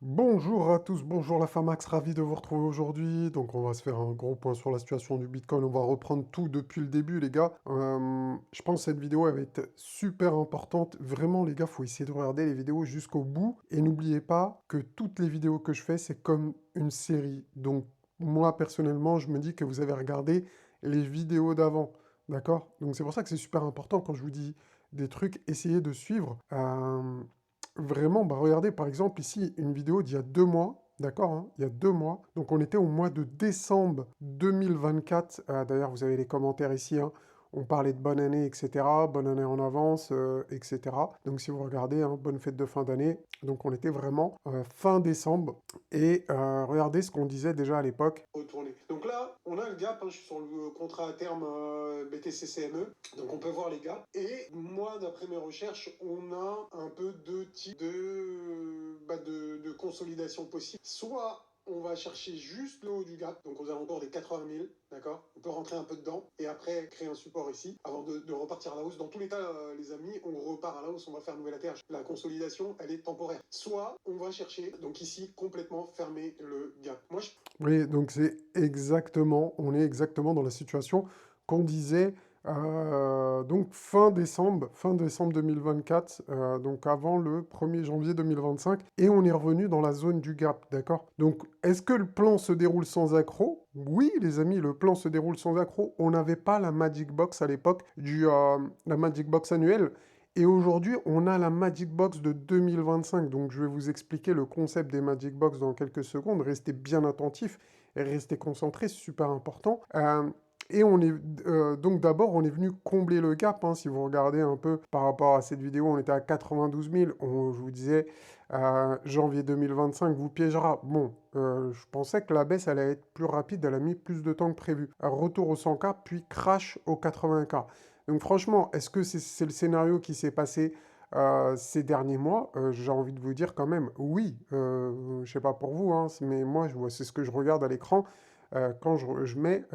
Bonjour à tous, bonjour la Famax, ravi de vous retrouver aujourd'hui. Donc on va se faire un gros point sur la situation du Bitcoin. On va reprendre tout depuis le début les gars. Je pense que cette vidéo elle va être super importante. Vraiment les gars, faut essayer de regarder les vidéos jusqu'au bout. Et n'oubliez pas que toutes les vidéos que je fais, c'est comme une série. Donc moi personnellement, je me dis que vous avez regardé les vidéos d'avant. D'accord? Donc c'est pour ça que c'est super important quand je vous dis des trucs, essayez de suivre. Vraiment, bah regardez par exemple ici une vidéo d'il y a 2 mois, d'accord, hein, il y a 2 mois. Donc on était au mois de décembre 2024. D'ailleurs, vous avez les commentaires ici, hein. On parlait de bonne année, etc. Bonne année en avance, etc. Donc si vous regardez, hein, bonne fête de fin d'année. Donc on était vraiment fin décembre. Et regardez ce qu'on disait déjà à l'époque. Retourner. Donc là, on a le gap, hein, je suis sur le contrat à terme BTC-CME. Donc on peut voir les gaps. Et moi, d'après mes recherches, on a un peu deux types de consolidation possible. Soit on va chercher juste le haut du gap, donc aux alentours des 80 000, d'accord. On peut rentrer un peu dedans et après créer un support ici avant de repartir à la hausse. Dans tous les cas, les amis, on repart à la hausse, on va faire un nouvel ATH. La consolidation, elle est temporaire. Soit on va chercher, donc ici, complètement fermer le gap. Oui, donc c'est exactement, on est exactement dans la situation qu'on disait donc fin décembre 2024, donc avant le 1er janvier 2025, et on est revenu dans la zone du gap, d'accord? Donc, est-ce que le plan se déroule sans accroc? Oui, les amis, le plan se déroule sans accroc. On n'avait pas la Magic Box à l'époque, la Magic Box annuelle, et aujourd'hui, on a la Magic Box de 2025. Donc, je vais vous expliquer le concept des Magic Box dans quelques secondes. Restez bien attentifs et restez concentrés, c'est super important. Et on est donc d'abord, on est venu combler le gap, hein. Si vous regardez un peu par rapport à cette vidéo, on était à 92 000. Je vous disais, janvier 2025 vous piégera. Bon, je pensais que la baisse allait être plus rapide, elle a mis plus de temps que prévu. Un retour au 100K, puis crash au 80K. Donc franchement, est-ce que c'est le scénario qui s'est passé ces derniers mois? J'ai envie de vous dire quand même, oui. Je sais pas pour vous, hein, mais moi, c'est ce que je regarde à l'écran quand je mets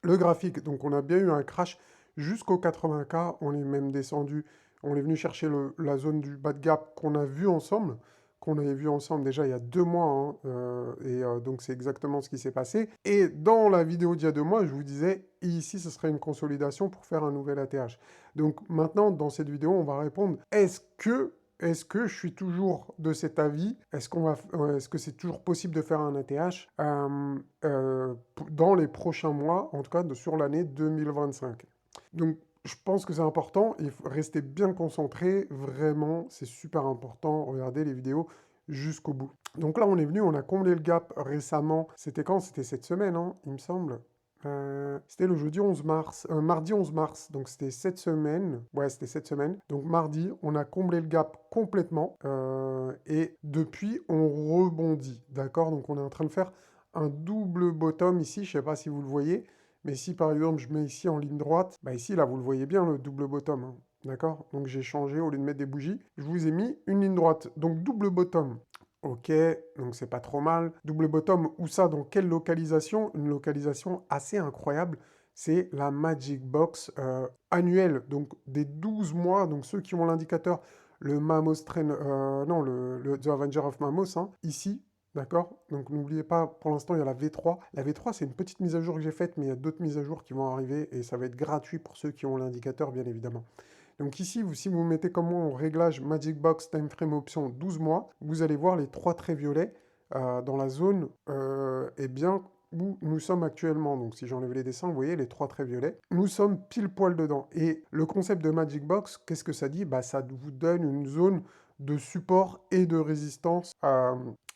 le graphique. Donc on a bien eu un crash jusqu'au 80K. On est même descendu. On est venu chercher la zone du bas de gap qu'on a vu ensemble, qu'on avait vu ensemble déjà il y a 2 mois, hein, donc c'est exactement ce qui s'est passé. Et dans la vidéo d'il y a 2 mois, je vous disais, ici, ce serait une consolidation pour faire un nouvel ATH. Donc maintenant, dans cette vidéo, on va répondre, est-ce que je suis toujours de cet avis? Est-ce que c'est toujours possible de faire un ATH dans les prochains mois, en tout cas sur l'année 2025? Donc, je pense que c'est important. Il faut rester bien concentré. Vraiment, c'est super important. Regardez les vidéos jusqu'au bout. Donc là, on est venu, on a comblé le gap récemment. C'était quand? C'était cette semaine, hein, il me semble. C'était le jeudi 11 mars, mardi 11 mars, donc c'était cette semaine. Ouais, c'était cette semaine. Donc mardi, on a comblé le gap complètement et depuis, on rebondit. D'accord? Donc on est en train de faire un double bottom ici. Je sais pas si vous le voyez. Mais si par exemple je mets ici en ligne droite, bah ici là vous le voyez bien le double bottom, hein. D'accord? Donc j'ai changé, au lieu de mettre des bougies, je vous ai mis une ligne droite. Donc double bottom. Ok, donc c'est pas trop mal. Double bottom, où ça? Dans quelle localisation? Une localisation assez incroyable. C'est la Magic Box annuelle, donc des 12 mois. Donc ceux qui ont l'indicateur, le Mamos Train, non, The Avenger of Mamos, hein, ici, d'accord? Donc n'oubliez pas, pour l'instant, il y a la V3. La V3, c'est une petite mise à jour que j'ai faite, mais il y a d'autres mises à jour qui vont arriver et ça va être gratuit pour ceux qui ont l'indicateur, bien évidemment. Donc ici, si vous mettez comme moi en réglage Magic Box Time Frame Option 12 mois, vous allez voir les trois traits violets dans la zone eh bien, où nous sommes actuellement. Donc si j'enlève les dessins, vous voyez les trois traits violets. Nous sommes pile poil dedans. Et le concept de Magic Box, qu'est-ce que ça dit? Bah, ça vous donne une zone de support et de résistance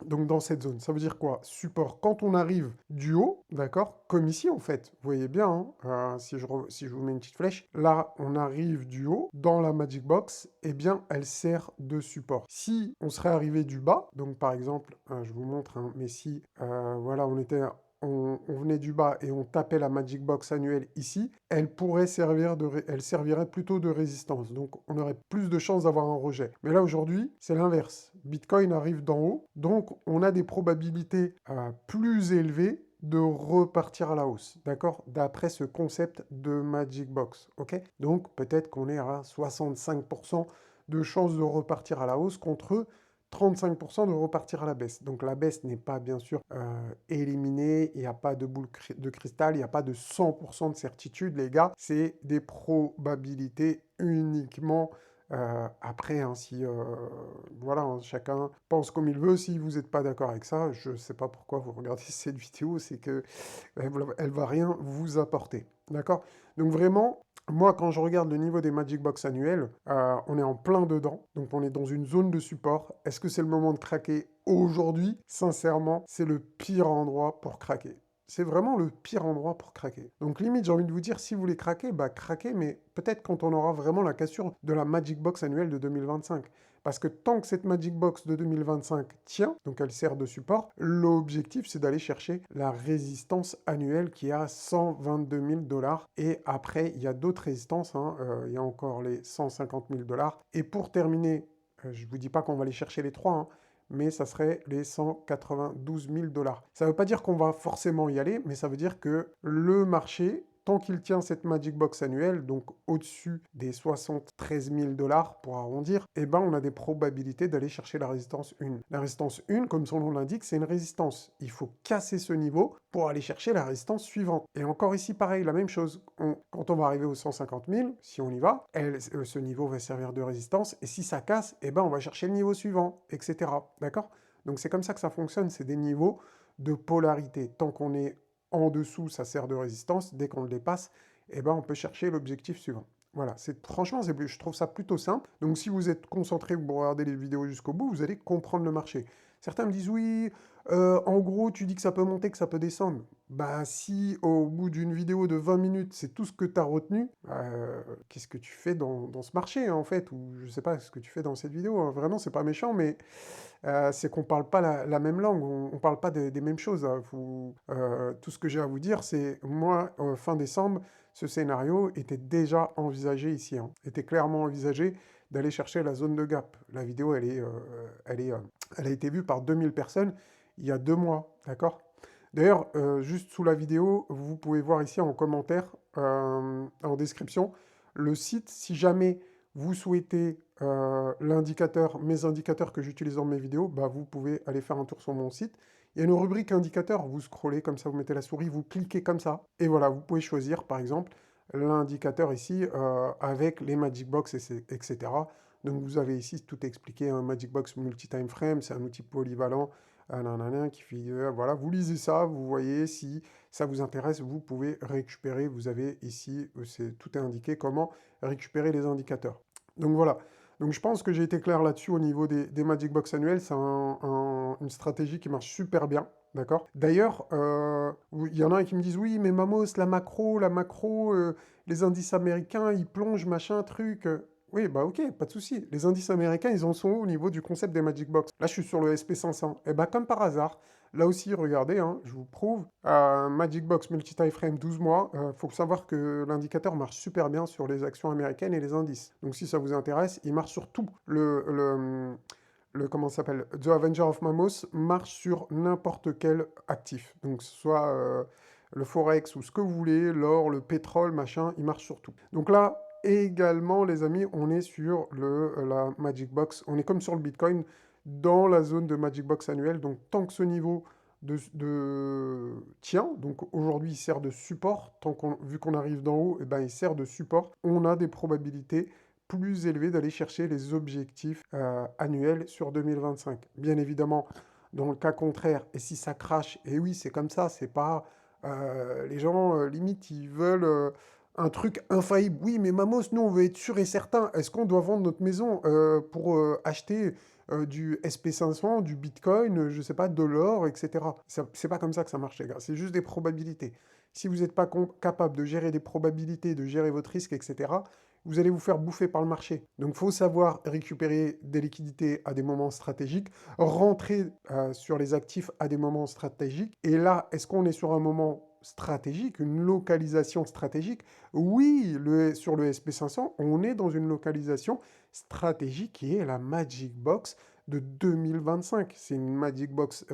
donc dans cette zone. Ça veut dire quoi? Support quand on arrive du haut, d'accord? Comme ici en fait. Vous voyez bien, hein, si je vous mets une petite flèche, là on arrive du haut, dans la Magic Box, eh bien elle sert de support. Si on serait arrivé du bas, donc par exemple, je vous montre, hein, mais si voilà, on venait du bas et on tapait la Magic Box annuelle ici, elle servirait plutôt de résistance. Donc on aurait plus de chances d'avoir un rejet. Mais là aujourd'hui, c'est l'inverse. Bitcoin arrive d'en haut, donc on a des probabilités plus élevées de repartir à la hausse, d'accord? D'après ce concept de Magic Box, ok? Donc peut-être qu'on est à 65% de chances de repartir à la hausse contre 35% de repartir à la baisse. Donc la baisse n'est pas bien sûr éliminée, il n'y a pas de boule de cristal, il n'y a pas de 100% de certitude les gars, c'est des probabilités uniquement. Après, hein, si voilà, hein, chacun pense comme il veut. Si vous n'êtes pas d'accord avec ça, je ne sais pas pourquoi vous regardez cette vidéo, c'est que elle va rien vous apporter. D'accord? Donc vraiment, moi, quand je regarde le niveau des Magic Box annuels, on est en plein dedans. Donc on est dans une zone de support. Est-ce que c'est le moment de craquer aujourd'hui? Sincèrement, c'est le pire endroit pour craquer. C'est vraiment le pire endroit pour craquer. Donc limite, j'ai envie de vous dire, si vous voulez craquer, bah craquez, mais peut-être quand on aura vraiment la cassure de la Magic Box annuelle de 2025. Parce que tant que cette Magic Box de 2025 tient, donc elle sert de support, l'objectif c'est d'aller chercher la résistance annuelle qui est à 122 000 dollars. Et après, il y a d'autres résistances, hein, il y a encore les 150 000 dollars. Et pour terminer, je ne vous dis pas qu'on va aller chercher les trois, hein, mais ça serait les 192 000 dollars. Ça ne veut pas dire qu'on va forcément y aller, mais ça veut dire que le marché, tant qu'il tient cette Magic Box annuelle, donc au-dessus des 73 000 dollars pour arrondir, eh ben on a des probabilités d'aller chercher la résistance 1. La résistance 1, comme son nom l'indique, c'est une résistance. Il faut casser ce niveau pour aller chercher la résistance suivante. Et encore ici, pareil, la même chose. Quand on va arriver aux 150 000, si on y va, ce niveau va servir de résistance. Et si ça casse, eh ben on va chercher le niveau suivant, etc. D'accord? Donc c'est comme ça que ça fonctionne. C'est des niveaux de polarité. Tant qu'on est en dessous, ça sert de résistance. Dès qu'on le dépasse, eh ben, on peut chercher l'objectif suivant. Voilà, franchement, je trouve ça plutôt simple. Donc si vous êtes concentré, vous regardez les vidéos jusqu'au bout, vous allez comprendre le marché. Certains me disent, oui, en gros, tu dis que ça peut monter, que ça peut descendre. Bah si au bout d'une vidéo de 20 minutes, c'est tout ce que tu as retenu, qu'est-ce que tu fais dans ce marché, hein, en fait? Ou je sais pas ce que tu fais dans cette vidéo, hein. Vraiment, c'est pas méchant, mais c'est qu'on parle pas la même langue, on parle pas des mêmes choses, hein. Tout ce que j'ai à vous dire, c'est moi, fin décembre, ce scénario était déjà envisagé ici, hein. Était clairement envisagé d'aller chercher la zone de gap. La vidéo, elle a été vue par 2000 personnes il y a 2 mois, d'accord? D'ailleurs, juste sous la vidéo, vous pouvez voir ici en commentaire, en description, le site, si jamais vous souhaitez l'indicateur, mes indicateurs que j'utilise dans mes vidéos, bah, vous pouvez aller faire un tour sur mon site. Il y a une rubrique indicateur, vous scrollez comme ça, vous mettez la souris, vous cliquez comme ça, et voilà, vous pouvez choisir par exemple l'indicateur ici avec les Magic Box, etc. Donc vous avez ici tout expliqué, un Magic Box Multi-Time Frame, c'est un outil polyvalent, qui fait, voilà, vous lisez ça, vous voyez, si ça vous intéresse, vous pouvez récupérer, vous avez ici, tout est indiqué comment récupérer les indicateurs. Donc voilà, donc je pense que j'ai été clair là-dessus au niveau des Magic Box annuels, c'est une stratégie qui marche super bien. D'accord. D'ailleurs, il y en a qui me disent, oui, mais Mamos, la macro, les indices américains, ils plongent, machin, truc. Oui, bah ok, pas de souci. Les indices américains, ils en sont où au niveau du concept des Magic Box? Là, je suis sur le SP500. Et bah comme par hasard, là aussi, regardez, hein, je vous prouve, Magic Box Multi-Tie Frame 12 mois, faut savoir que l'indicateur marche super bien sur les actions américaines et les indices. Donc si ça vous intéresse, il marche sur tout. Comment ça s'appelle? The Avenger of Mamos marche sur n'importe quel actif. Donc, que ce soit le Forex ou ce que vous voulez, l'or, le pétrole, machin, il marche sur tout. Donc là, également, les amis, on est sur la Magic Box. On est comme sur le Bitcoin dans la zone de Magic Box annuelle. Donc, tant que ce niveau tient, donc aujourd'hui, il sert de support. Vu qu'on arrive d'en haut, eh ben, il sert de support. On a des probabilités plus élevé d'aller chercher les objectifs annuels sur 2025. Bien évidemment, dans le cas contraire, et si ça crache, et oui, c'est comme ça, c'est pas... les gens, limite, ils veulent un truc infaillible. Oui, mais Mamos, nous, on veut être sûr et certain. Est-ce qu'on doit vendre notre maison pour acheter du SP500, du Bitcoin, je sais pas, de l'or, etc. C'est pas comme ça que ça marche, les gars. C'est juste des probabilités. Si vous n'êtes pas capable de gérer des probabilités, de gérer votre risque, etc., vous allez vous faire bouffer par le marché. Donc, il faut savoir récupérer des liquidités à des moments stratégiques, rentrer sur les actifs à des moments stratégiques. Et là, est-ce qu'on est sur un moment stratégique, une localisation stratégique? Oui, sur le SP500, on est dans une localisation stratégique qui est la Magic Box de 2025. C'est une Magic Box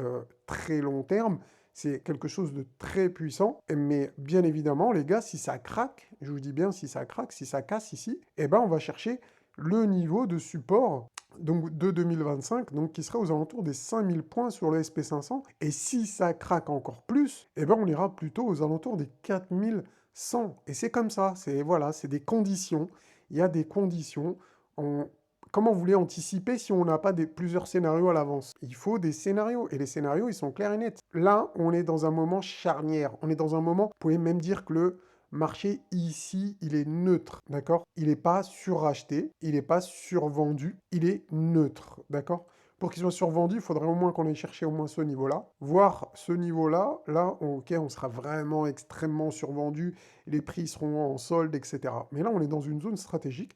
très long terme. C'est quelque chose de très puissant, mais bien évidemment, les gars, si ça craque, je vous dis bien si ça craque, si ça casse ici, eh ben on va chercher le niveau de support donc de 2025, donc qui sera aux alentours des 5000 points sur le SP500. Et si ça craque encore plus, eh ben on ira plutôt aux alentours des 4100. Et c'est comme ça, c'est voilà, c'est des conditions. Il y a des conditions. On- Comment vous voulez anticiper si on n'a pas plusieurs scénarios à l'avance? Il faut des scénarios, et les scénarios, ils sont clairs et nets. Là, on est dans un moment charnière. On est dans un moment, vous pouvez même dire que le marché ici, il est neutre, d'accord? Il n'est pas suracheté, il n'est pas survendu, il est neutre, d'accord? Pour qu'il soit survendu, il faudrait au moins qu'on aille chercher au moins ce niveau-là. Voir ce niveau-là, là, ok, on sera vraiment extrêmement survendu, les prix seront en solde, etc. Mais là, on est dans une zone stratégique,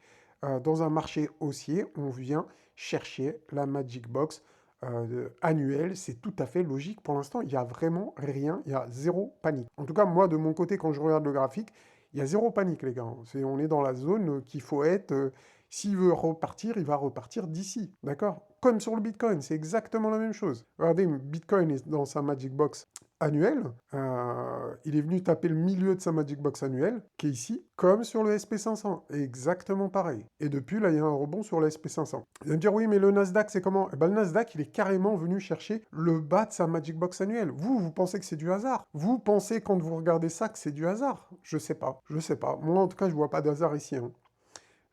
dans un marché haussier, on vient chercher la Magic Box annuelle, c'est tout à fait logique. Pour l'instant, il n'y a vraiment rien, il y a zéro panique. En tout cas, moi, de mon côté, quand je regarde le graphique, il y a zéro panique, les gars. On est dans la zone qu'il faut être. S'il veut repartir, il va repartir d'ici. D'accord? Comme sur le Bitcoin, c'est exactement la même chose. Regardez, Bitcoin est dans sa Magic Box annuelle. Il est venu taper le milieu de sa Magic Box annuelle, qui est ici, comme sur le SP500. Exactement pareil. Et depuis, là, il y a un rebond sur le SP500. Vous allez me dire, oui, mais le Nasdaq, c'est comment? Eh ben, le Nasdaq, il est carrément venu chercher le bas de sa Magic Box annuelle. Vous pensez que c'est du hasard? Vous pensez, quand vous regardez ça, que c'est du hasard? Je sais pas. Je sais pas. Moi, en tout cas, je vois pas de hasard ici, hein.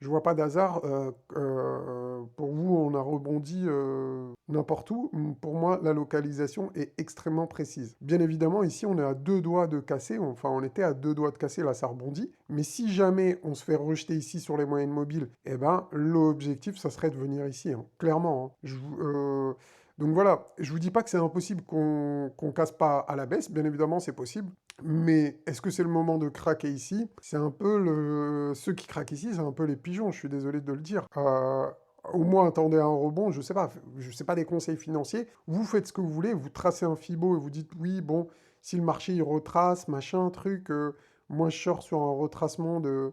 Je vois pas d'hasard. Pour vous, on a rebondi n'importe où. Pour moi, la localisation est extrêmement précise. Bien évidemment, ici, on est à deux doigts de casser. Enfin, on était à deux doigts de casser. Là, ça rebondit. Mais si jamais on se fait rejeter ici sur les moyennes mobiles, eh ben, l'objectif, ça serait de venir ici, hein. Clairement, hein. Donc voilà, je vous dis pas que c'est impossible qu'on casse pas à la baisse. Bien évidemment, c'est possible. Mais est-ce que c'est le moment de craquer ici? C'est un peu le... Ceux qui craquent ici, c'est un peu les pigeons, je suis désolé de le dire. Au moins, attendez un rebond, je sais pas des conseils financiers. Vous faites ce que vous voulez, vous tracez un Fibo et vous dites, oui, bon, si le marché il retrace, machin, truc, moi je sors sur un retracement de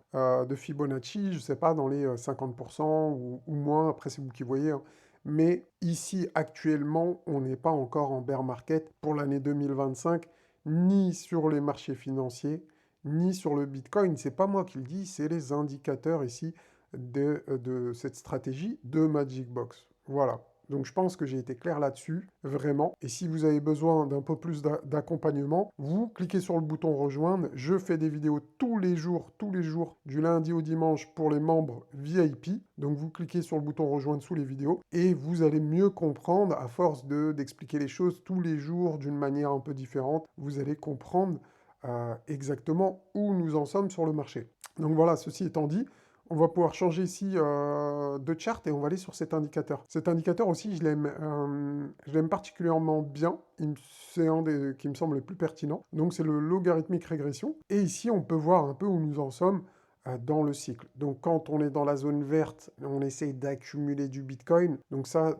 Fibonacci, je sais pas, dans les 50% ou moins, après c'est vous qui voyez, hein. Mais ici, actuellement, on n'est pas encore en bear market pour l'année 2025 ni sur les marchés financiers, ni sur le Bitcoin. C'est pas moi qui le dis, c'est les indicateurs ici de cette stratégie de Magic Box. Voilà. Donc je pense que j'ai été clair là-dessus, vraiment. Et si vous avez besoin d'un peu plus d'accompagnement, vous cliquez sur le bouton rejoindre. Je fais des vidéos tous les jours, du lundi au dimanche pour les membres VIP. Donc vous cliquez sur le bouton rejoindre sous les vidéos et vous allez mieux comprendre à force d'expliquer les choses tous les jours d'une manière un peu différente. Vous allez comprendre exactement où nous en sommes sur le marché. Donc voilà, ceci étant dit, on va pouvoir changer ici de chart et on va aller sur cet indicateur. Cet indicateur aussi, je l'aime particulièrement bien. C'est un des qui me semble le plus pertinent. Donc c'est le logarithmique régression. Et ici, on peut voir un peu où nous en sommes dans le cycle. Donc quand on est dans la zone verte, on essaye d'accumuler du Bitcoin. Donc ça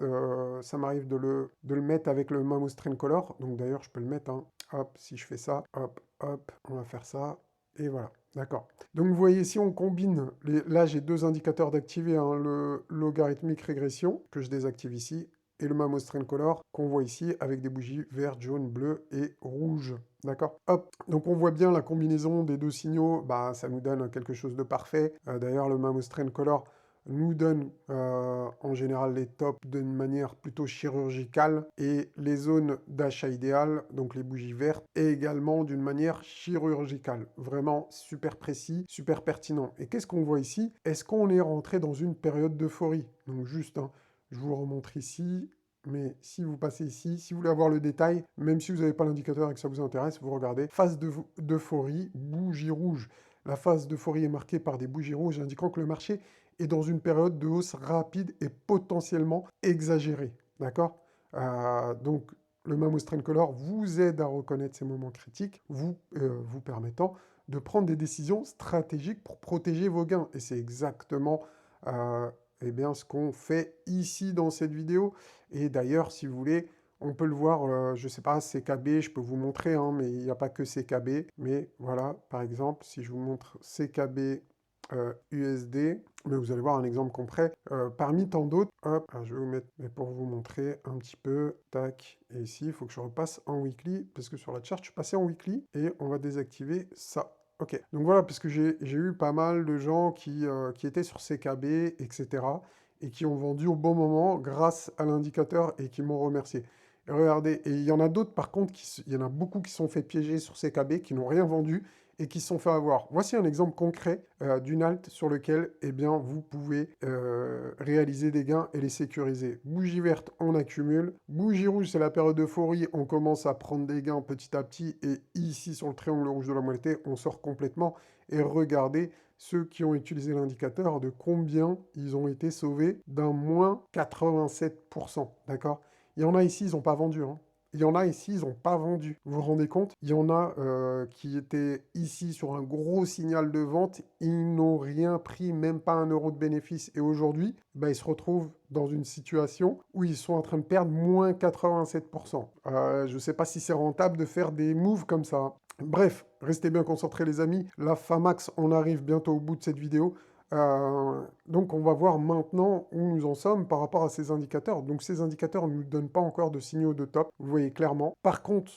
m'arrive de le mettre avec le Mammoth Trend Color. Donc d'ailleurs, je peux le mettre, hein. Hop, si je fais ça, hop, hop, on va faire ça. Et voilà, d'accord. Donc vous voyez, si on combine, là j'ai deux indicateurs d'activer, hein, le logarithmique régression, que je désactive ici, et le Mammoth Trend Color, qu'on voit ici, avec des bougies vert, jaune, bleu et rouge. D'accord? Hop. Donc on voit bien la combinaison des deux signaux, bah, ça nous donne quelque chose de parfait. D'ailleurs, le Mammoth Trend Color nous donne en général les tops d'une manière plutôt chirurgicale et les zones d'achat idéal, donc les bougies vertes, et également d'une manière chirurgicale. Vraiment super précis, super pertinent. Et qu'est-ce qu'on voit ici? Est-ce qu'on est rentré dans une période d'euphorie? Donc juste, hein, je vous remontre ici. Mais si vous passez ici, si vous voulez avoir le détail, même si vous n'avez pas l'indicateur et que ça vous intéresse, vous regardez phase d'euphorie, bougie rouge. La phase d'euphorie est marquée par des bougies rouges indiquant que le marché est dans une période de hausse rapide et potentiellement exagérée. D'accord? Donc, le Mammoth Trend Color vous aide à reconnaître ces moments critiques, vous permettant de prendre des décisions stratégiques pour protéger vos gains. Et c'est exactement eh bien, ce qu'on fait ici dans cette vidéo. Et d'ailleurs, si vous voulez, on peut le voir, je ne sais pas, CKB, je peux vous montrer, hein, mais il n'y a pas que CKB. Mais voilà, par exemple, si je vous montre CKB USD, mais vous allez voir un exemple concret. Parmi tant d'autres, hop, je vais vous mettre, mais pour vous montrer un petit peu, tac, et ici, il faut que je repasse en weekly, parce que sur la chart, je suis passé en weekly, et on va désactiver ça. Ok, donc voilà, parce que j'ai eu pas mal de gens qui étaient sur CKB, etc. et qui ont vendu au bon moment grâce à l'indicateur et qui m'ont remercié. Et regardez, et il y en a d'autres par contre, il y en a beaucoup qui se sont fait piéger sur ces KB, qui n'ont rien vendu et qui se sont fait avoir. Voici un exemple concret d'une alt sur lequel eh bien, vous pouvez réaliser des gains et les sécuriser. Bougie verte, on accumule. Bougie rouge, c'est la période d'euphorie, on commence à prendre des gains petit à petit et ici sur le triangle rouge de la monété, on sort complètement et regardez ceux qui ont utilisé l'indicateur de combien ils ont été sauvés d'un moins 87%, d'accord? Il y en a ici, ils n'ont pas vendu, hein. Il y en a ici, ils n'ont pas vendu. Vous vous rendez compte? Il y en a qui étaient ici sur un gros signal de vente. Ils n'ont rien pris, même pas 1 euro de bénéfice. Et aujourd'hui, bah, ils se retrouvent dans une situation où ils sont en train de perdre moins 87%. Je ne sais pas si c'est rentable de faire des moves comme ça. Bref, restez bien concentrés les amis. La Famax, on arrive bientôt au bout de cette vidéo. Donc on va voir maintenant où nous en sommes par rapport à ces indicateurs. Donc ces indicateurs ne nous donnent pas encore de signaux de top, vous voyez clairement. Par contre,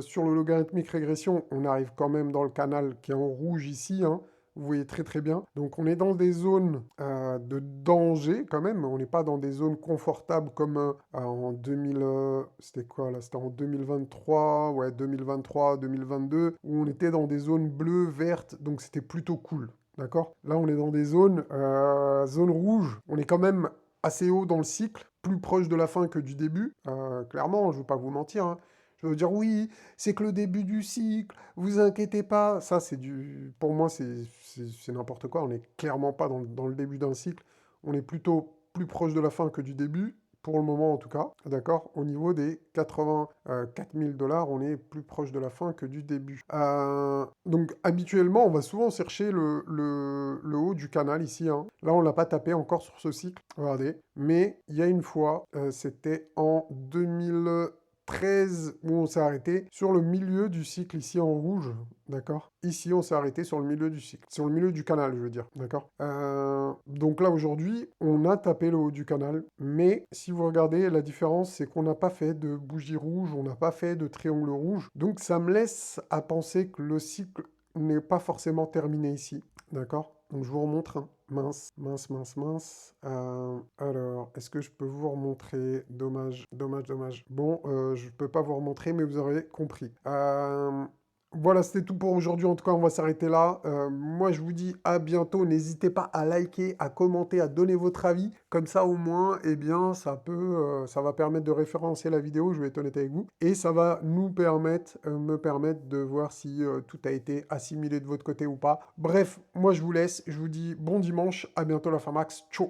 sur le logarithmique régression, on arrive quand même dans le canal qui est en rouge ici, hein. Vous voyez très très bien. Donc on est dans des zones de danger quand même. On n'est pas dans des zones confortables comme en 2000... c'était quoi là? C'était en 2023, ouais 2023, 2022, où on était dans des zones bleues, vertes. Donc c'était plutôt cool. D'accord? Là, on est dans des zones, zone rouge. On est quand même assez haut dans le cycle, plus proche de la fin que du début. Clairement, je ne veux pas vous mentir, hein. Je veux dire, oui, c'est que le début du cycle, vous inquiétez pas. Ça, c'est du... Pour moi, c'est n'importe quoi. On n'est clairement pas dans le début d'un cycle. On est plutôt plus proche de la fin que du début, pour le moment en tout cas. D'accord? Au niveau des 84 000 $, on est plus proche de la fin que du début. Donc, habituellement, on va souvent chercher le haut du canal ici, hein. Là, on ne l'a pas tapé encore sur ce cycle. Regardez. Mais il y a une fois, c'était en 2013 où on s'est arrêté sur le milieu du cycle ici en rouge, d'accord? Ici, on s'est arrêté sur le milieu du cycle, sur le milieu du canal, je veux dire, d'accord? Donc là, aujourd'hui, on a tapé le haut du canal, mais si vous regardez, la différence, c'est qu'on n'a pas fait de bougie rouge, on n'a pas fait de triangle rouge, donc ça me laisse à penser que le cycle n'est pas forcément terminé ici, d'accord? Donc je vous remontre, hein. Mince, mince, mince, mince. Alors, est-ce que je peux vous remontrer? Dommage, dommage, dommage. Bon, je ne peux pas vous remontrer, mais vous aurez compris. Voilà, c'était tout pour aujourd'hui. En tout cas, on va s'arrêter là. Moi, je vous dis à bientôt. N'hésitez pas à liker, à commenter, à donner votre avis. Comme ça, au moins, eh bien, ça va permettre de référencer la vidéo, je vais être honnête avec vous. Et ça va nous permettre, me permettre de voir si tout a été assimilé de votre côté ou pas. Bref, moi, je vous laisse. Je vous dis bon dimanche. À bientôt, la Famax. Ciao.